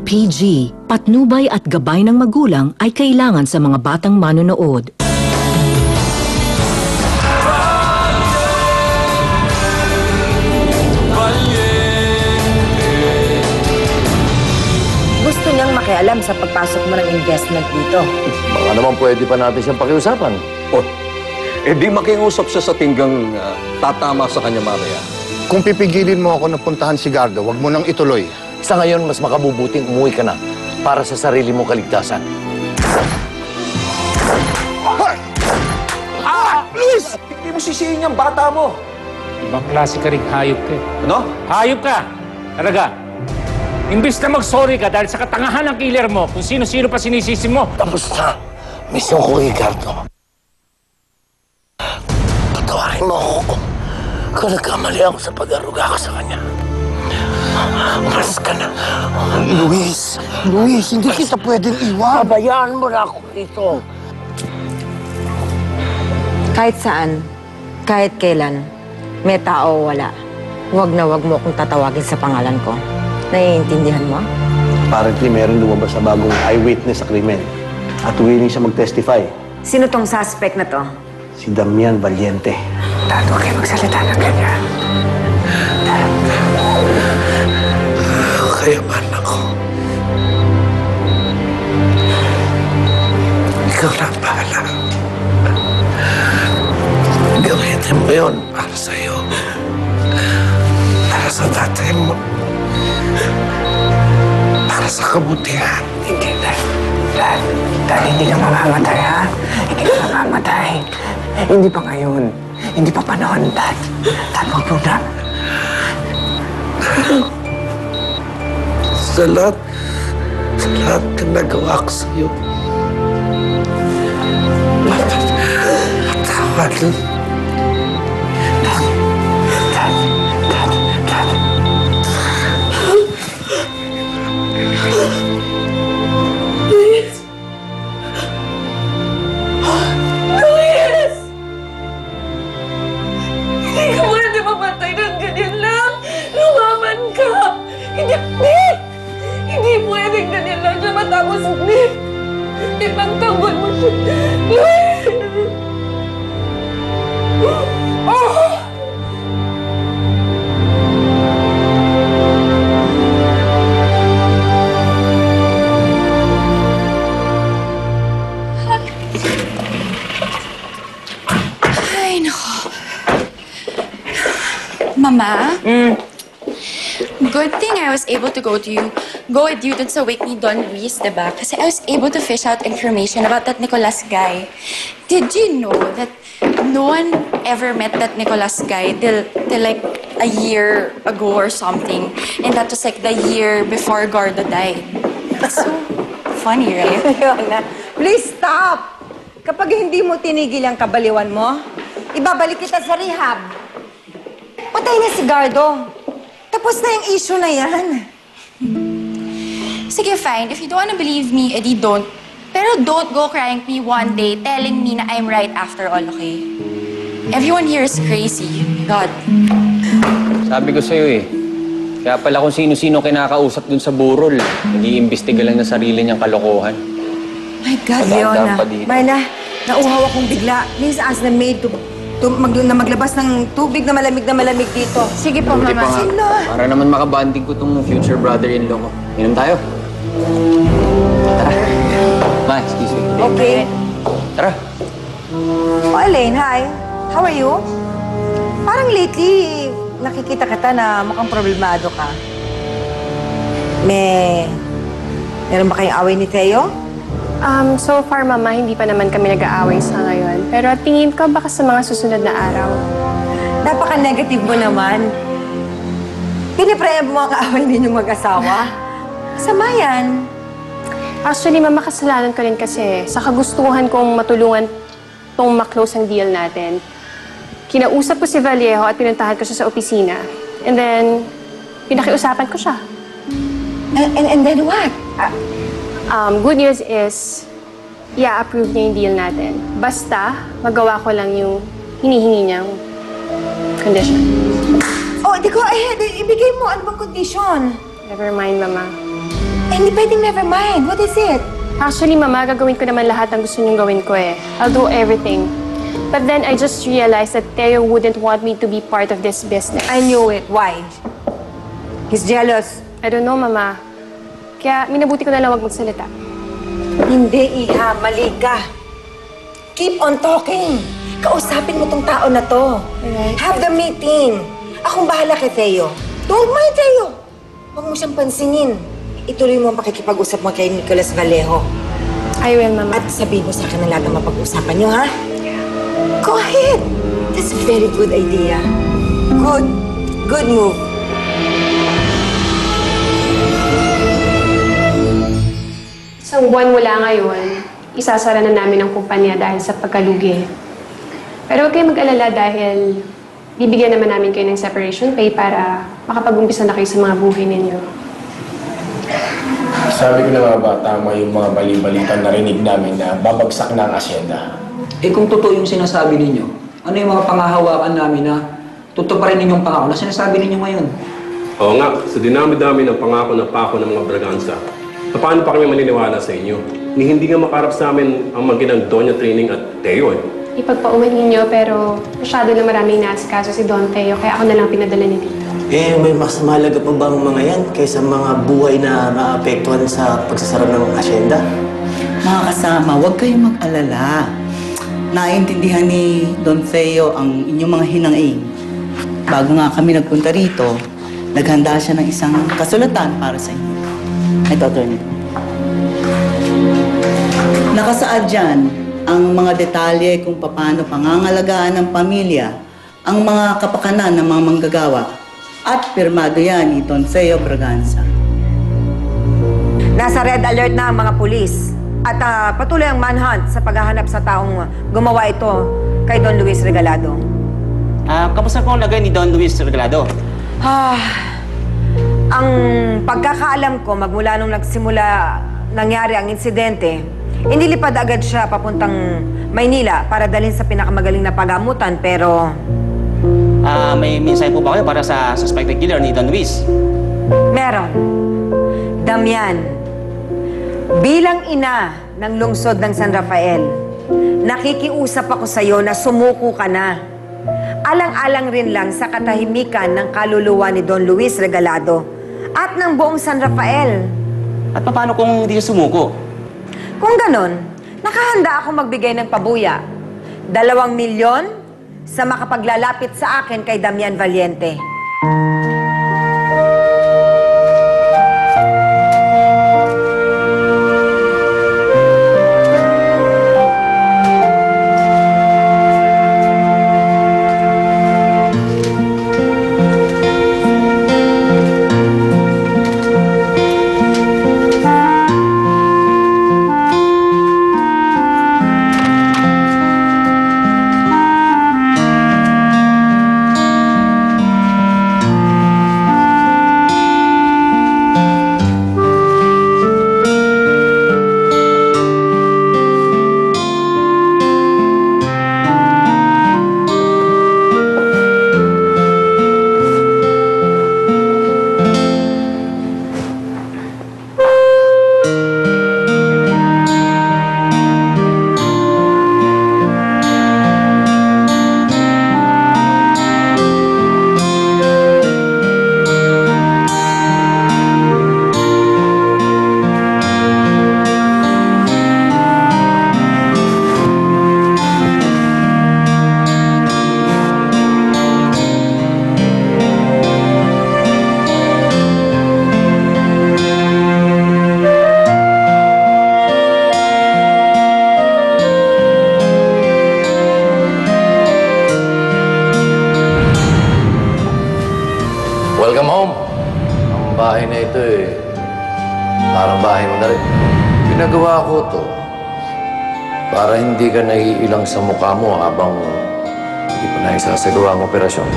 Rated PG. Patnubay at gabay ng magulang ay kailangan sa mga batang manonood. Gusto niyang makialam sa pagpasok mo ng investment dito. Baka naman pwede pa natin siyang pakiusapan. Oh, di makiusap siya sa tinggang tatama sa kanya mamaya. Kung pipigilin mo ako na puntahan si Gardo, wag mo nang ituloy. Sa ngayon, mas makabubuting umuwi ka na para sa sarili mong kaligtasan. Luis! Hindi mo sisihin yung bata mo. Ibang klase ka rin, hayop ka. Ano? Hayop ka! Talaga. Imbis na mag-sorry ka dahil sa katangahan ng killer mo, kung sino-sino pa sinisisi mo. Tapos na. Mismo ko, Ricardo. Patawarin mo ako kung nagkamali ako sa pag-aruga ka sa kanya. Umalis ka na. Luis, hindi kita pwedeng iwan. Pabayaan mo na ako dito. Kahit saan, kahit kailan, may tao o wala, huwag na huwag mo akong tatawagin sa pangalan ko. Naiintindihan mo? Apparently, meron lumabas na bagong eyewitness sa krimen. At willing siya mag-testify. Sino tong suspect na to? Si Damian Valiente. Dad, huwag kayo magsalita ng ganyan. Kaya man ako. Ikaw na ang bahala. Gawin mo yun para sa'yo. Para sa tatay mo. Para sa kabutihan. Hindi, Dad. Dad, hindi ka mamamatay, ha? Hindi ka mamamatay. Hindi pa ngayon. Hindi pa panahon, Dad. Dad, huwag mo na. Sa lahat ng nagawa ko sa'yo. Patawad. Dad. Luis! Luis! Hindi ka pwede mamatay ng ganyan lang. Lumaban ka. Hindi pwedeng ganyan lang siya matapos ni. Ipagtanggol mo siya. Luis! Oh! Ay, nako. Mama? Good thing I was able to go with you dun sa wake ni Don Luis, diba? Kasi I was able to fish out information about that Nicolas guy. Did you know that no one ever met that Nicolas guy till like a year ago or something? And that was like the year before Gordo died. That's so funny, right? Fiona, please stop! Kapag hindi mo tinigil ang kabaliwan mo, ibabalik kita sa rehab. Patay na si Gardo. Tapos na yung issue na yan. Sige, fine. If you don't wanna believe me, edi don't. Pero don't go crying me one day telling me na I'm right after all, okay? Everyone here is crazy. God. Sabi ko sa'yo eh. Kaya pala kung sino-sino kinakausap dun sa burol, nag-iimbestiga lang ng sarili niyang kalokohan. My God, Leona. Marna, nauhaw akong bigla. Please ask the maid na maglabas ng tubig na malamig dito. Sige po, Buti Mama. pa nga. Para naman makabanding ko tong future brother-in-law ko. Inom tayo. Tara. Ma, excuse me. Okay. Tara. Oh, Elaine, hi. How are you? Parang lately, nakikita kita na mukhang problemado ka. Meron ba kayong away ni Theo? So far, Mama, hindi pa naman kami nag-aaway sa ngayon. Pero tingin ko baka sa mga susunod na araw. Napaka-negative mo naman. Pinipraya mo ang away ninyong mag-asawa. Masama yan. Actually, Mama, kasalanan ko rin kasi sa kagustuhan kong matulungan tong maklose ang deal natin. Kinausap ko si Vallejo at pinuntahan ko siya sa opisina. And then, pinakiusapan ko siya. And then what? Good news is, i-approve niya yung deal natin. Basta, magawa ko lang yung hinihingi niyang condition. Oh, di ko ahead. Ibigay mo. Ano bang condition? Never mind, Mama. Eh, hindi pwedeng never mind. What is it? Actually, Mama, gagawin ko naman lahat ng gusto niyong gawin ko eh. I'll do everything. But then I just realized that Theo wouldn't want me to be part of this business. I knew it. Why? He's jealous. I don't know, Mama. Kaya minabuti ko na lang wag magsalita. Hindi, Iha. Mali ka. Keep on talking. Kausapin mo tong tao na to. Alright. Have the meeting. Akong bahala kay Theo. Don't mind Theo. Huwag mo siyang pansinin. Ituloy mo ang pakikipag-usap mo kay Nicolas Vallejo. I will, Mama. At sabihin mo sa akin ang lahat ng mapag-usapan niyo, ha? Go ahead. That's a very good idea. Good. Good move. Isang buwan mula ngayon, isasara na namin ang kumpanya dahil sa pagkalugi. Pero huwag kayong mag-alala dahil bibigyan naman namin kayo ng separation pay para makapag-umpisa na kayo sa mga buhay ninyo. Sabi ko na mga bata, may mga bali-balitan narinig namin na babagsak na ang asyenda. Eh kung totoo yung sinasabi ninyo, ano yung mga pangahawakan namin na totoo pa rin ninyong pangako na sinasabi ninyo ngayon? Oo nga, sa dinami-dami ng pangako na pako ng mga Braganza, paano pa kami maniniwala sa inyo? Ni hindi nga makarap sa amin ang maginang Doña Training at Theo eh. Ipagpauman ninyo pero masyado na maraming naasikaso si Don Theo kaya ako na lang pinadala niya dito. Eh, may mas mahalaga pa bang mga yan kaysa mga buhay na maapektuhan sa pagsasara ng asyenda? Mga kasama, huwag kayong mag-alala. Naiintindihan ni Don Theo ang inyong mga hinangain. Bago nga kami nagpunta rito, naghanda siya ng isang kasulatan para sa inyo. Ito, attorney. Nakasaad dyan ang mga detalye kung paano pangangalagaan ng pamilya, ang mga kapakanan ng mga manggagawa, at pirmado yan ni Don Theo Braganza. Nasa red alert na ang mga pulis. At patuloy ang manhunt sa paghahanap sa taong gumawa ito kay Don Luis Regalado. Kamusta po ang lagay ni Don Luis Regalado? Ang pagkakaalam ko, magmula nung nangyari ang insidente, inilipad agad siya papuntang Maynila para dalhin sa pinakamagaling na pagamutan, pero... may mensahe po ba kayo para sa suspected killer ni Don Luis? Meron. Damian, bilang ina ng lungsod ng San Rafael, nakikiusap ako sa iyo na sumuko ka na. Alang-alang rin lang sa katahimikan ng kaluluwa ni Don Luis Regalado at ng buong San Rafael. At paano kung hindi siya sumuko? Kung ganon, nakahanda ako magbigay ng pabuya. 2 milyon sa makapaglalapit sa akin kay Damian Valiente. Welcome home. Ang bahay na ito parang bahay mo na rin. Pinagawa ko to para hindi ka naiilang sa mukha mo habang hindi pa na isasagawa ang operasyon.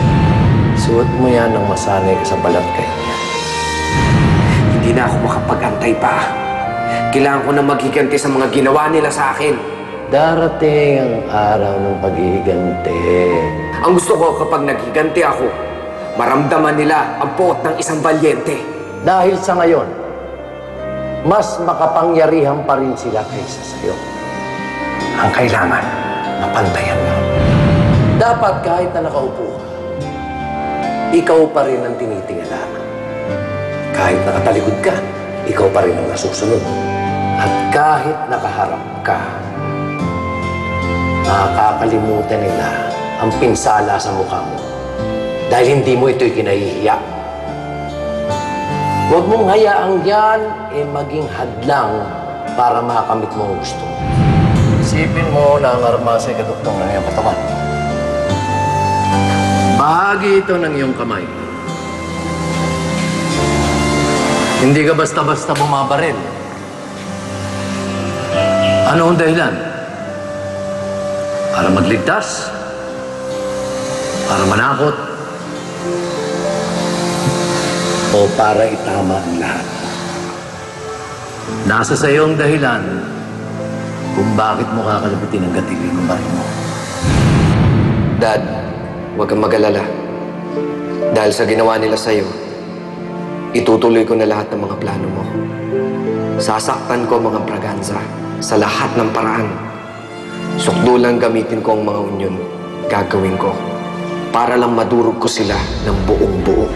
Suot mo yan nang masanay ka sa balat kay niya. Hindi na ako makapag-antay pa. Kailangan ko na maghiganti sa mga ginawa nila sa akin. Darating ang araw ng paghihiganti. Ang gusto ko kapag naghiganti ako, maramdaman nila ang puot ng isang Valiente. Dahil sa ngayon, mas makapangyarihan pa rin sila kaysa sa'yo. Ang kailangan, mapantayan mo. Dapat kahit na nakaupo ka, ikaw pa rin ang tinitingala. Kahit nakatalikod ka, ikaw pa rin ang nasusunod. At kahit nakaharap ka, makakalimutan nila ang pinsala sa mukha mo dahil hindi mo ito'y kinahihiya. Huwag mong hayaang yan maging hadlang para makamit mo ang gusto. Isipin mo na ang armas ay kaduktong ng iyong katawan. Bahagi ito ng iyong kamay. Hindi ka basta-basta bumabaril. Ano ang dahilan? Para magligtas? Para manakot? O para itama ang lahat? Nasa sa iyo ang dahilan kung bakit mo kakalabitin ang gatilyo ng baril mo. Dad, huwag kang mag-alala. Dahil sa ginawa nila sa'yo, itutuloy ko na lahat ng mga plano mo. Sasaktan ko mga Braganza sa lahat ng paraan. Sukdulan gamitin ko ang mga unyon. Gagawin ko para lang madurog ko sila ng buong buo.